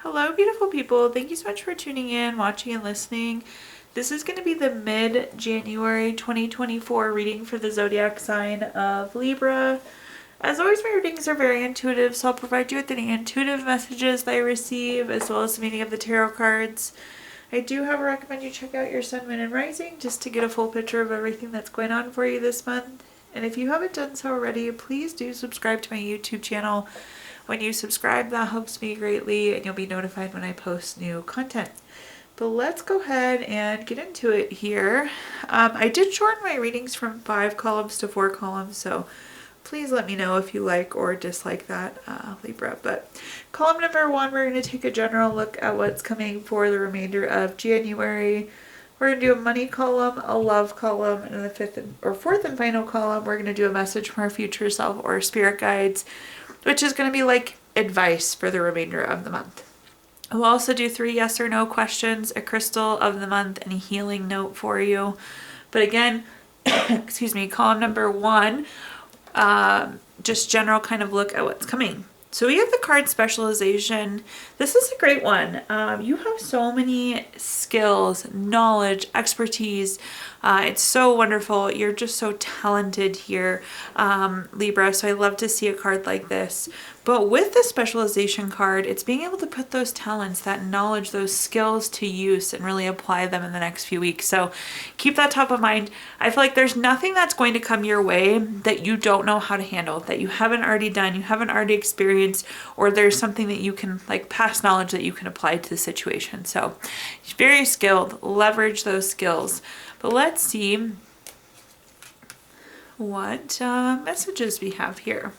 Hello, beautiful people. Thank you so much for tuning in, watching, and listening. This is going to be the mid-January 2024 reading for the zodiac sign of Libra. As always, my readings are very intuitive, so I'll provide you with any intuitive messages that I receive, as well as the meaning of the tarot cards. I do, however, recommend you check out your sun, moon, and rising just to get a full picture of everything that's going on for you this month. And if you haven't done so already, please do subscribe to my YouTube channel. When you subscribe, that helps me greatly, and you'll be notified when I post new content. But let's go ahead and get into it here. I did shorten my readings from 5 columns to 4 columns, so please let me know if you like or dislike that, Libra. But column number 1, we're going to take a general look at what's coming for the remainder of January. We're going to do a money column, a love column, and in the fourth and final column, we're going to do a message from our future self or spirit guides, which is going to be like advice for the remainder of the month. We'll also do 3 yes or no questions, a crystal of the month, and a healing note for you. But again, excuse me, column number 1, just general kind of look at what's coming. So we have the card specialization. This is a great one. You have so many skills, knowledge, expertise. It's so wonderful. You're just so talented here, Libra. So I love to see a card like this. But with the specialization card, it's being able to put those talents, that knowledge, those skills to use and really apply them in the next few weeks. So keep that top of mind. I feel like there's nothing that's going to come your way that you don't know how to handle, that you haven't already done, you haven't already experienced, or there's something that you can, like past knowledge that you can apply to the situation. So very skilled, leverage those skills. But let's see what messages we have here.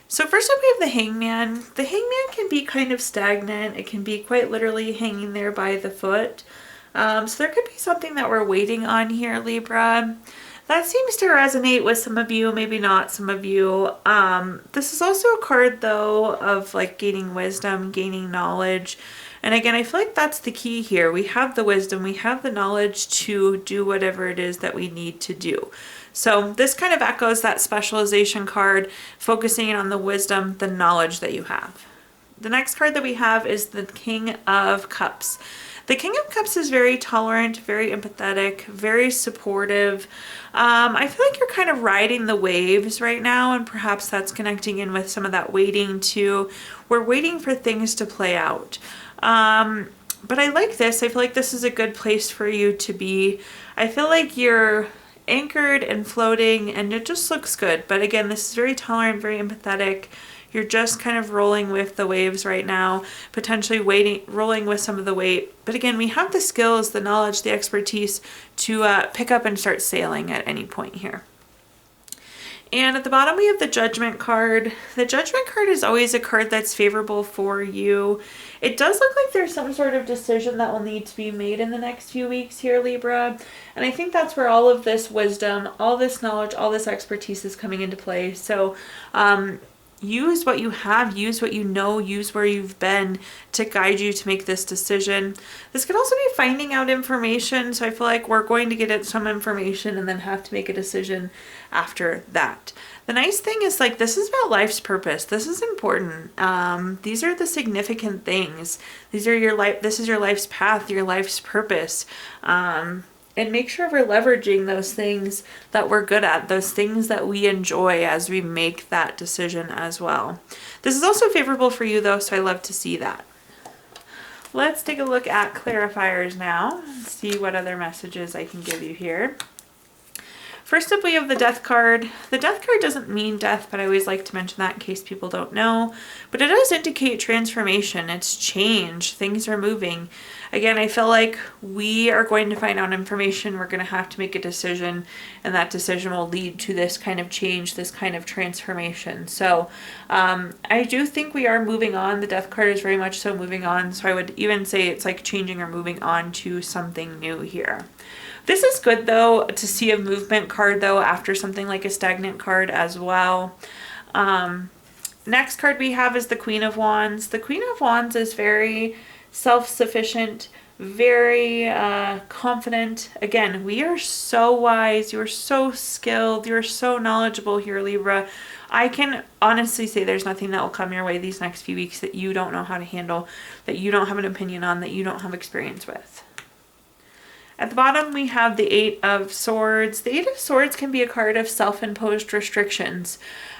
So first up, we have the hangman. The hangman can be kind of stagnant. It can be quite literally hanging there by the foot. So there could be something that we're waiting on here, Libra. That seems to resonate with some of you, maybe not some of you. This is also a card, though, of like gaining wisdom, gaining knowledge. And again, I feel like that's the key here. We have the wisdom, we have the knowledge to do whatever it is that we need to do. So this kind of echoes that specialization card, focusing on the wisdom, the knowledge that you have. The next card that we have is the King of Cups. The King of Cups is very tolerant, very empathetic, very supportive. I feel like you're kind of riding the waves right now, and perhaps that's connecting in with some of that waiting too. We're waiting for things to play out. But I like this. I feel like this is a good place for you to be. I feel like you're anchored and floating, and it just looks good. But again, this is very tolerant, very empathetic. You're just kind of rolling with the waves right now, potentially rolling with some of the weight. But again, we have the skills, the knowledge, the expertise to pick up and start sailing at any point here. And at the bottom, we have the Judgment card. The Judgment card is always a card that's favorable for you. It does look like there's some sort of decision that will need to be made in the next few weeks here, Libra. And I think that's where all of this wisdom, all this knowledge, all this expertise is coming into play. So use what you have, use what you know, use where you've been to guide you to make this decision. This could also be finding out information. So I feel like we're going to get some information and then have to make a decision after that. The nice thing is, like, this is about life's purpose. This is important. These are the significant things. These are your life. This is your life's path, your life's purpose. And make sure we're leveraging those things that we're good at, those things that we enjoy as we make that decision as well. This is also favorable for you, though, so I love to see that. Let's take a look at clarifiers now and see what other messages I can give you here. First up, we have the Death card. The Death card doesn't mean death, but I always like to mention that in case people don't know. But it does indicate transformation. It's change. Things are moving. Again, I feel like we are going to find out information. We're going to have to make a decision, and that decision will lead to this kind of change, this kind of transformation. So I do think we are moving on. The Death card is very much so moving on. So I would even say it's like changing or moving on to something new here. This is good, though, to see a movement card, though, after something like a stagnant card as well. Next card we have is the Queen of Wands. The Queen of Wands is very self-sufficient, very confident. Again, we are so wise. You're so skilled. You're so knowledgeable here, Libra. I can honestly say there's nothing that will come your way these next few weeks that you don't know how to handle, that you don't have an opinion on, that you don't have experience with. At the bottom, we have the Eight of Swords. The Eight of Swords can be a card of self-imposed restrictions.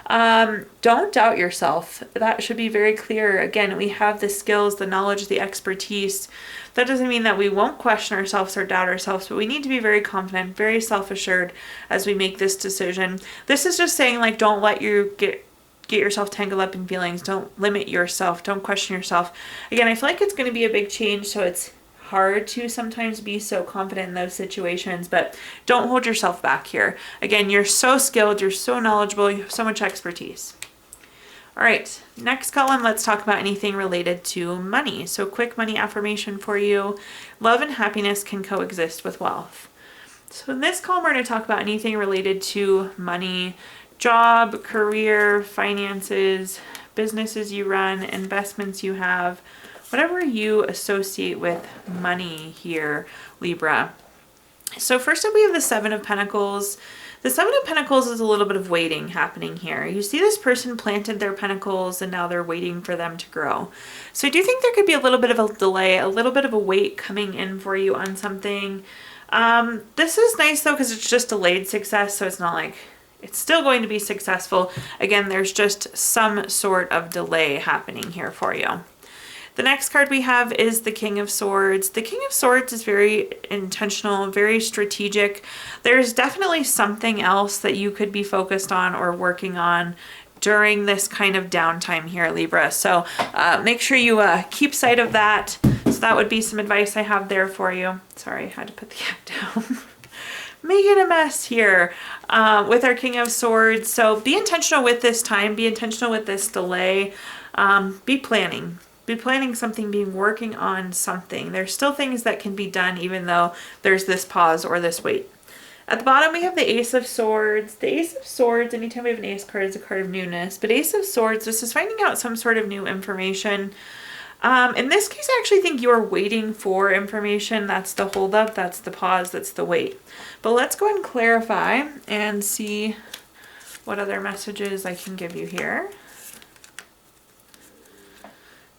Don't doubt yourself. That should be very clear. Again, we have the skills, the knowledge, the expertise. That doesn't mean that we won't question ourselves or doubt ourselves, but we need to be very confident, very self-assured as we make this decision. This is just saying, like, don't let you get yourself tangled up in feelings. Don't limit yourself. Don't question yourself. Again, I feel like it's going to be a big change, so it's hard to sometimes be so confident in those situations, but don't hold yourself back here. Again, you're so skilled, you're so knowledgeable, you have so much expertise. All right, next column, let's talk about anything related to money. So quick money affirmation for you. Love and happiness can coexist with wealth. So in this column, we're going to talk about anything related to money, job, career, finances, businesses you run, investments you have, whatever you associate with money here, Libra. So first up, we have the Seven of Pentacles. The Seven of Pentacles is a little bit of waiting happening here. You see this person planted their pentacles and now they're waiting for them to grow. So I do think there could be a little bit of a delay, a little bit of a wait coming in for you on something. This is nice though because it's just delayed success, so it's not like it's still going to be successful. Again, there's just some sort of delay happening here for you. The next card we have is the King of Swords. The King of Swords is very intentional, very strategic. There's definitely something else that you could be focused on or working on during this kind of downtime here, Libra. So make sure you keep sight of that. So that would be some advice I have there for you. Sorry, I had to put the app down. Making a mess here with our King of Swords. So be intentional with this time. Be intentional with this delay. Be planning. Be planning something, be working on something. There's still things that can be done even though there's this pause or this wait. At the bottom, we have the Ace of Swords. The Ace of Swords, anytime we have an ace card, is a card of newness. But Ace of Swords, this is finding out some sort of new information. In this case, I actually think you're waiting for information. That's the holdup, that's the pause, that's the wait. But let's go ahead and clarify and see what other messages I can give you here.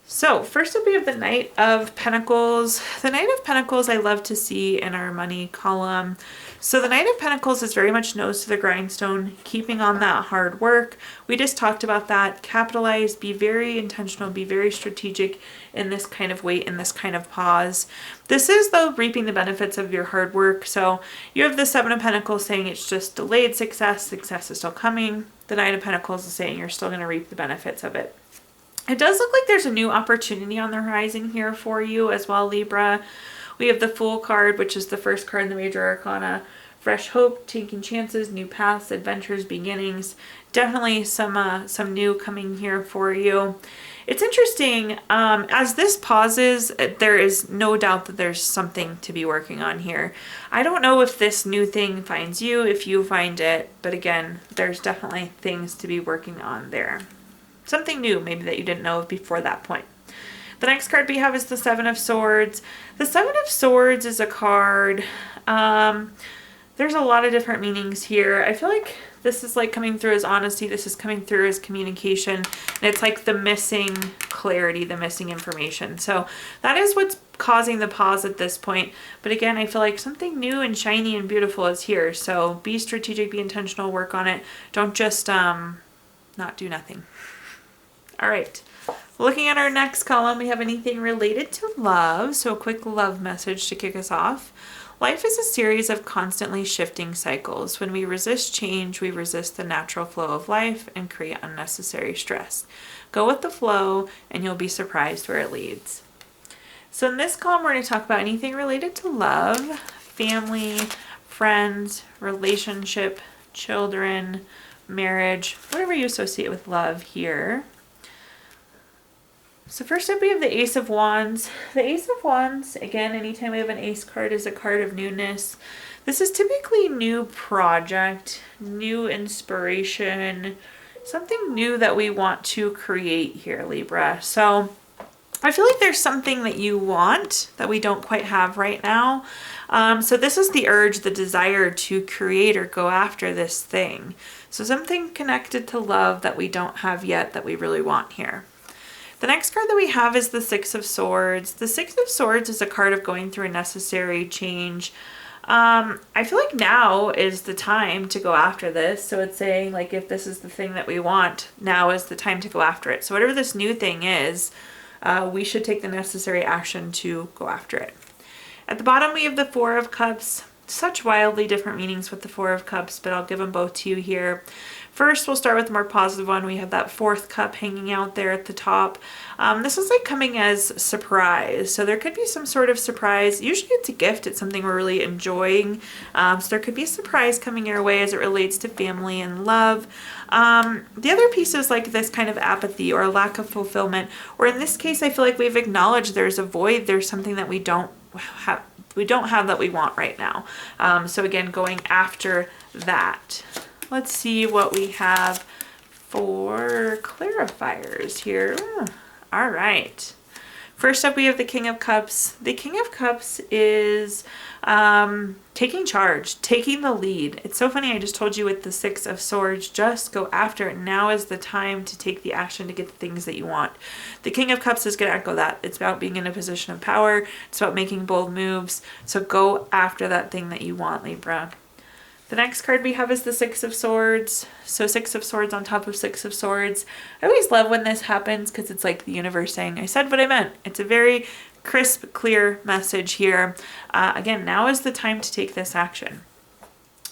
So first up, we have the Knight of Pentacles. The Knight of Pentacles I love to see in our money column. So the Knight of Pentacles is very much nose to the grindstone, keeping on that hard work. We just talked about that. Capitalize, be very intentional, be very strategic in this kind of wait, in this kind of pause. This is, though, reaping the benefits of your hard work. So you have the Seven of Pentacles saying it's just delayed success. Success is still coming. The Knight of Pentacles is saying you're still going to reap the benefits of it. It does look like there's a new opportunity on the horizon here for you as well, Libra. We have the Fool card, which is the first card in the Major Arcana. Fresh hope, taking chances, new paths, adventures, beginnings. Definitely some new coming here for you. It's interesting, as this pauses, there is no doubt that there's something to be working on here. I don't know if this new thing finds you, if you find it, but again, there's definitely things to be working on there. Something new maybe that you didn't know of before that point. The next card we have is the Seven of Swords. The Seven of Swords is a card. There's a lot of different meanings here. I feel like this is like coming through as honesty. This is coming through as communication. And it's like the missing clarity, the missing information. So that is what's causing the pause at this point. But again, I feel like something new and shiny and beautiful is here. So be strategic, be intentional, work on it. Don't just not do nothing. All right, looking at our next column, we have anything related to love. So a quick love message to kick us off. Life is a series of constantly shifting cycles. When we resist change, we resist the natural flow of life and create unnecessary stress. Go with the flow and you'll be surprised where it leads. So in this column, we're going to talk about anything related to love, family, friends, relationship, children, marriage, whatever you associate with love here. So first up, we have the Ace of Wands. The Ace of Wands, again, anytime we have an ace card, is a card of newness. This is typically new project, new inspiration, something new that we want to create here, Libra. So I feel like there's something that you want that we don't quite have right now. So this is the urge, the desire to create or go after this thing. So something connected to love that we don't have yet that we really want here. The next card that we have is the Six of Swords. The Six of Swords is a card of going through a necessary change. I feel like now is the time to go after this. So it's saying like, if this is the thing that we want, now is the time to go after it. So whatever this new thing is, we should take the necessary action to go after it. At the bottom, we have the Four of Cups. Such wildly different meanings with the Four of Cups, but I'll give them both to you here. First, we'll start with the more positive one. We have that fourth cup hanging out there at the top. This is like coming as surprise. So there could be some sort of surprise. Usually it's a gift. It's something we're really enjoying. So there could be a surprise coming your way as it relates to family and love. The other piece is like this kind of apathy or a lack of fulfillment. Or in this case, I feel like we've acknowledged there's a void. There's something that we don't have that we want right now. So again, going after that. Let's see what we have for clarifiers here. All right. First up, we have the King of Cups. The King of Cups is taking charge, taking the lead. It's so funny. I just told you with the Six of Swords, just go after it. Now is the time to take the action to get the things that you want. The King of Cups is going to echo that. It's about being in a position of power. It's about making bold moves. So go after that thing that you want, Libra. The next card we have is the Six of Swords. So Six of Swords on top of Six of Swords. I always love when this happens because it's like the universe saying, I said what I meant. It's a very crisp, clear message here. Again, now is the time to take this action.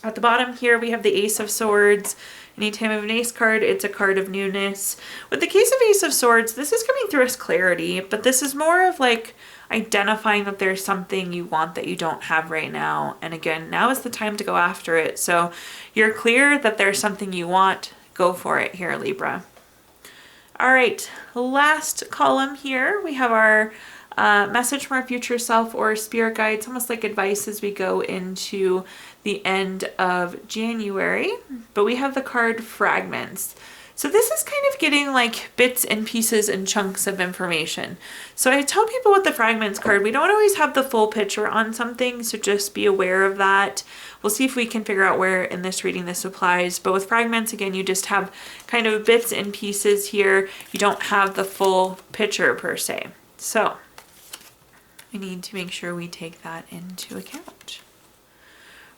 At the bottom here, we have the Ace of Swords. Anytime we have an Ace card, it's a card of newness. With the case of Ace of Swords, this is coming through as clarity, but this is more of like identifying that there's something you want that you don't have right now. And again, now is the time to go after it. So you're clear that there's something you want. Go for it here, Libra. All right, last column here, we have our message from our future self or spirit guides, almost like advice as we go into the end of January. But we have the card Fragments. So this is kind of getting like bits and pieces and chunks of information. So I tell people with the Fragments card, we don't always have the full picture on something, so just be aware of that. We'll see if we can figure out where in this reading this applies. But with Fragments, again, you just have kind of bits and pieces here. You don't have the full picture per se. So we need to make sure we take that into account.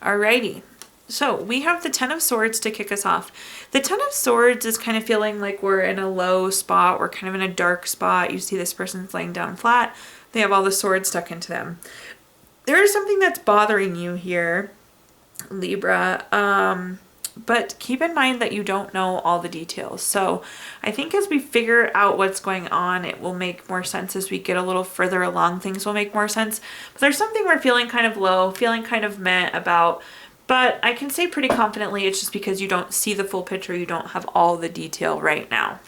Alrighty. So we have the Ten of Swords to kick us off. The Ten of Swords is kind of feeling like we're in a low spot. We're kind of in a dark spot. You see this person's laying down flat. They have all the swords stuck into them. There is something that's bothering you here, Libra. But keep in mind that you don't know all the details. So I think as we figure out what's going on, it will make more sense as we get a little further along. Things will make more sense. But there's something we're feeling kind of low, feeling kind of meh about. But I can say pretty confidently it's just because you don't see the full picture. You don't have all the detail right now.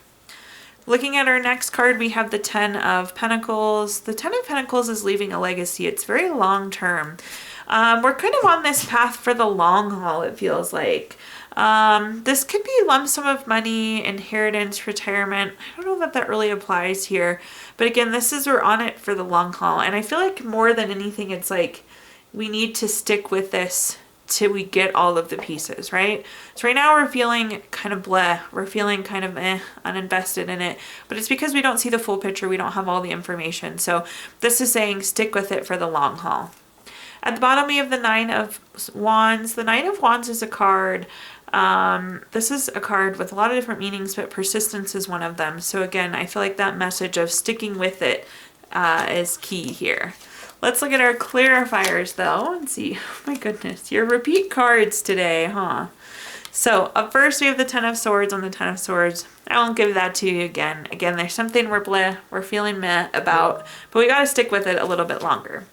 Looking at our next card, we have the Ten of Pentacles. The Ten of Pentacles is leaving a legacy. It's very long term. We're kind of on this path for the long haul, it feels like. This could be a lump sum of money, inheritance, retirement. I don't know that that really applies here. But again, this is we're on it for the long haul. And I feel like more than anything, it's like we need to stick with this till we get all of the pieces, right? So right now we're feeling kind of bleh. We're feeling kind of uninvested in it. But it's because we don't see the full picture. We don't have all the information. So this is saying stick with it for the long haul. At the bottom, we have the Nine of Wands. The Nine of Wands is a card. This is a card with a lot of different meanings, but persistence is one of them. So again, I feel like that message of sticking with it is key here. Let's look at our clarifiers though and see. Oh my goodness, your repeat cards today, huh? So up first we have the Ten of Swords on the Ten of Swords. I won't give that to you again. Again, there's something we're feeling meh about, but we got to stick with it a little bit longer.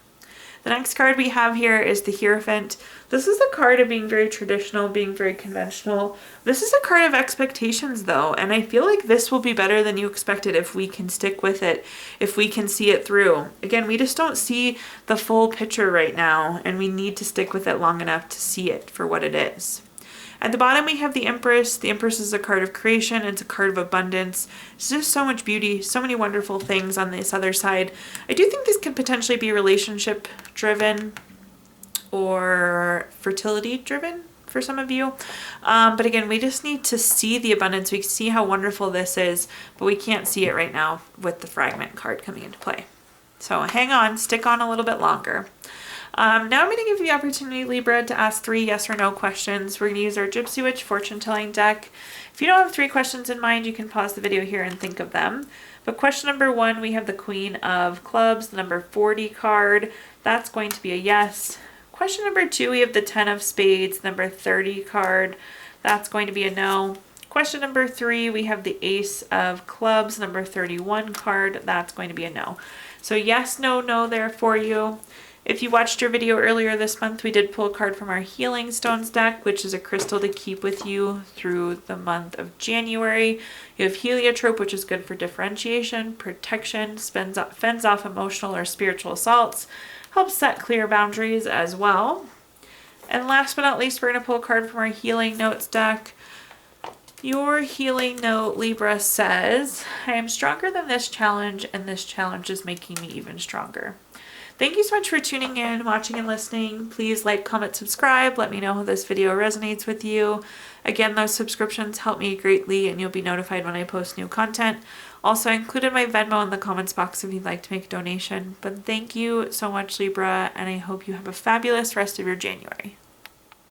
The next card we have here is the Hierophant. This is a card of being very traditional, being very conventional. This is a card of expectations though, and I feel like this will be better than you expected if we can stick with it, if we can see it through. Again, we just don't see the full picture right now, and we need to stick with it long enough to see it for what it is. At the bottom we have the Empress. The Empress is a card of creation. It's a card of abundance. It's just so much beauty, so many wonderful things on this other side. I do think this could potentially be relationship driven or fertility driven for some of you. But again, we just need to see the abundance. We can see how wonderful this is, but we can't see it right now with the Fragment card coming into play. So hang on, stick on a little bit longer. Now I'm going to give you the opportunity, Libra, to ask 3 yes or no questions. We're going to use our Gypsy Witch fortune telling deck. If you don't have 3 questions in mind, you can pause the video here and think of them. But question number 1, we have the Queen of Clubs, the number 40 card. That's going to be a yes. Question number 2, we have the 10 of Spades, number 30 card. That's going to be a no. Question number 3, we have the Ace of Clubs, number 31 card. That's going to be a no. So yes, no, no there for you. If you watched your video earlier this month, we did pull a card from our Healing Stones deck, which is a crystal to keep with you through the month of January. You have Heliotrope, which is good for differentiation, protection, fends off emotional or spiritual assaults, helps set clear boundaries as well. And last but not least, we're going to pull a card from our Healing Notes deck. Your healing note, Libra, says, I am stronger than this challenge, and this challenge is making me even stronger. Thank you so much for tuning in, watching, and listening. Please like, comment, subscribe. Let me know how this video resonates with you. Again, those subscriptions help me greatly, and you'll be notified when I post new content. Also, I included my Venmo in the comments box if you'd like to make a donation. But thank you so much, Libra, and I hope you have a fabulous rest of your January.